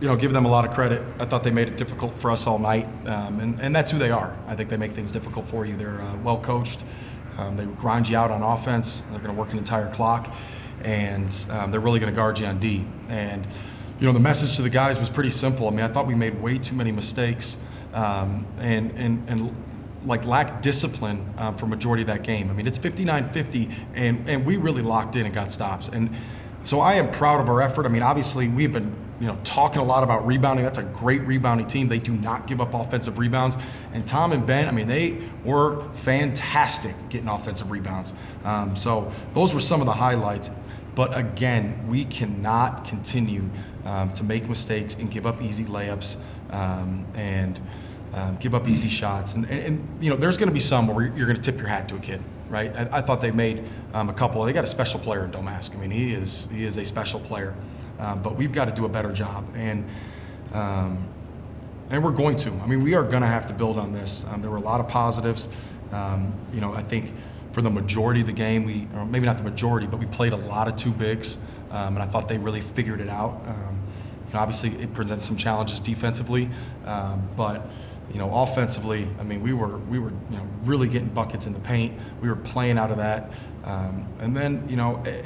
give them a lot of credit. I thought they made it difficult for us all night, and that's who they are. I think they make things difficult for you. They're well coached. They grind you out on offense. They're going to work an entire clock, and they're really going to guard you on D. And the message to the guys was pretty simple. I mean, I thought we made way too many mistakes, and like lack discipline for majority of that game. I mean, it's 59-50, and we really locked in and got stops. And so I am proud of our effort. I mean, obviously we've been talking a lot about rebounding. That's a great rebounding team. They do not give up offensive rebounds. And Tom and Ben, I mean, they were fantastic getting offensive rebounds. So those were some of the highlights. But again, we cannot continue to make mistakes and give up easy layups and give up easy shots. And there's going to be some where you're going to tip your hat to a kid, right? I thought they made a couple. They got a special player in Domask. I mean, he is a special player. But we've got to do a better job, and we're going to. I mean, we are going to have to build on this. There were a lot of positives. I think for the majority of the game, or maybe not the majority, but we played a lot of two bigs, and I thought they really figured it out. Obviously, it presents some challenges defensively, but offensively, I mean, we were really getting buckets in the paint. We were playing out of that, and then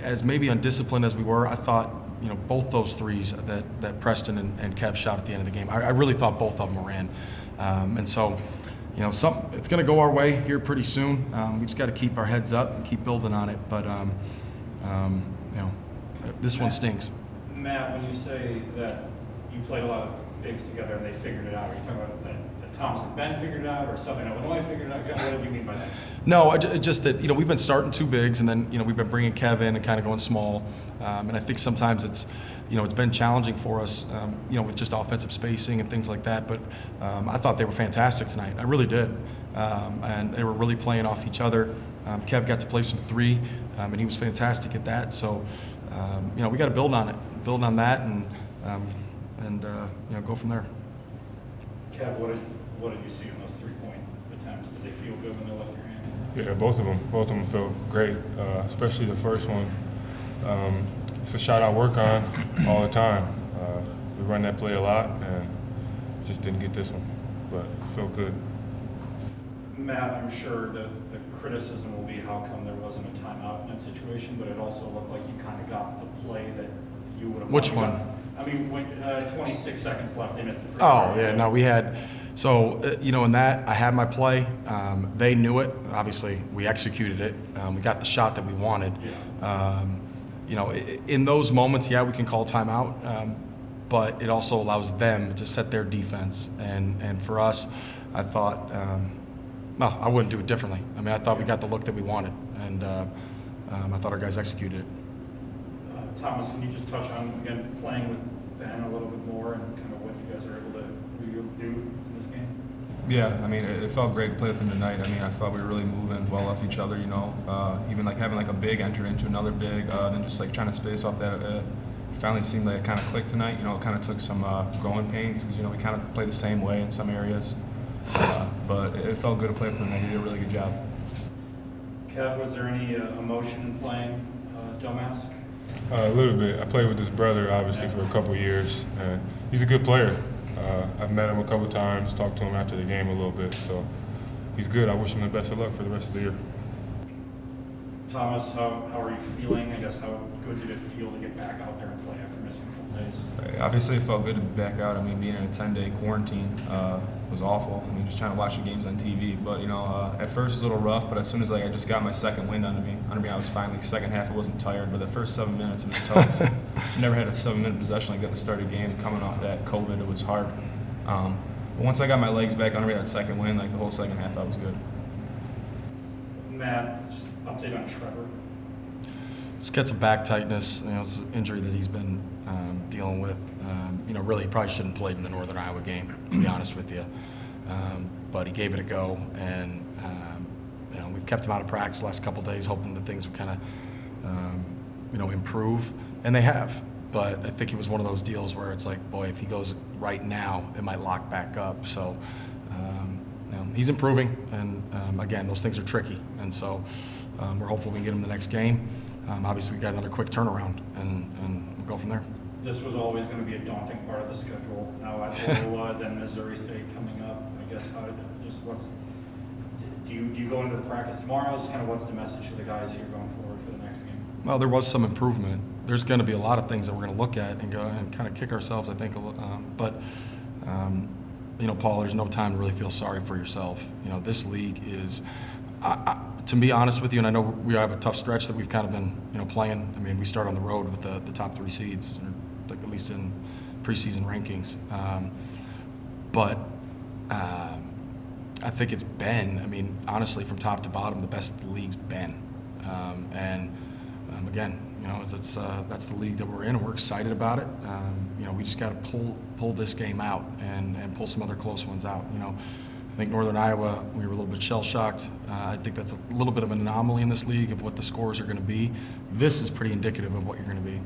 as maybe undisciplined as we were, I thought. Both those threes that Preston and Kev shot at the end of the game, I really thought both of them were in. And so, it's going to go our way here pretty soon. We just got to keep our heads up and keep building on it. But, this one stings. Matt, when you say that you played a lot of bigs together and they figured it out, are you talking about that Thomas and Ben figured it out or Southern Illinois figured it out? What do you mean by that? No, just that, we've been starting two bigs and then, we've been bringing Kev in and kind of going small. And I think sometimes it's been challenging for us, with just offensive spacing and things like that. But I thought they were fantastic tonight. I really did. And they were really playing off each other. Kev got to play some three, and he was fantastic at that. So, we got to build on that and go from there. Kev, what did you see in those 3-point attempts? Did they feel good when they left your hand? Yeah, both of them felt great, especially the first one. It's a shot I work on all the time. We run that play a lot and just didn't get this one, but it felt good. Matt, I'm sure that the criticism will be how come there wasn't a timeout in that situation, but it also looked like you kind of got the play that you would have. Which one? I mean, when 26 seconds left, they missed the free throw. throw. Yeah, no, we had. So, in that, I had my play. They knew it. Obviously, we executed it. We got the shot that we wanted. Yeah. In those moments, yeah, we can call timeout, but it also allows them to set their defense. And for us, I thought, no, I wouldn't do it differently. I mean, I thought we got the look that we wanted, and I thought our guys executed it. Thomas, can you just touch on, again, playing with Ben a little bit more and kind of what you guys are able to do in this game? Yeah, I mean, it felt great to play with him tonight. I mean, I thought we were really moving well off each other, even like having like a big enter into another big, then just like trying to space off that. It finally seemed like it kind of clicked tonight. It kind of took some growing pains because, we kind of play the same way in some areas. But it felt good to play with him tonight. He did a really good job. Kev, was there any emotion in playing Domask? A little bit. I played with his brother, obviously, for a couple of years, and he's a good player. I've met him a couple times, talked to him after the game a little bit, so he's good. I wish him the best of luck for the rest of the year. Thomas, how are you feeling? I guess how good did it feel to get back out there and play after missing a couple days? Obviously, it felt good to be back out. I mean, being in a 10-day quarantine was awful. I mean, just trying to watch the games on TV. But, at first it was a little rough, but as soon as I just got my second wind under me, I was finally, second half I wasn't tired, but the first 7 minutes it was tough. Never had a 7-minute possession like that to start a game. Coming off that COVID, it was hard. But once I got my legs back under me, that second wind, like the whole second half, I was good. Matt, just update on Trevor. Just got some back tightness. It's an injury that he's been dealing with. Really, he probably shouldn't have played in the Northern Iowa game, to be honest with you. But he gave it a go, and we've kept him out of practice the last couple of days, hoping that things would kind of, improve, and they have. But I think it was one of those deals where it's like, boy, if he goes right now, it might lock back up. So, he's improving, and again, those things are tricky, and so we're hopeful we can get him the next game. Obviously, we got another quick turnaround, and we'll go from there. this was always going to be a daunting part of the schedule. Now at Iowa, then Missouri State coming up. I guess do you go into the practice tomorrow? Just kind of what's the message to the guys here going forward for the next game? Well, there was some improvement. There's going to be a lot of things that we're going to look at and go and kind of kick ourselves, I think. You know, Paul, there's no time to really feel sorry for yourself. You know, this league is, to be honest with you, and I know we have a tough stretch that we've kind of been, you know, playing. I mean, we start on the road with the top 3 seeds, or at least in preseason rankings. I think it's been, I mean, honestly, from top to bottom, the best the league's been. Again, you know, that's the league that we're in. We're excited about it. You know, we just got to pull this game out and pull some other close ones out. You know, I think Northern Iowa, we were a little bit shell-shocked. I think that's a little bit of an anomaly in this league of what the scores are going to be. This is pretty indicative of what you're going to be.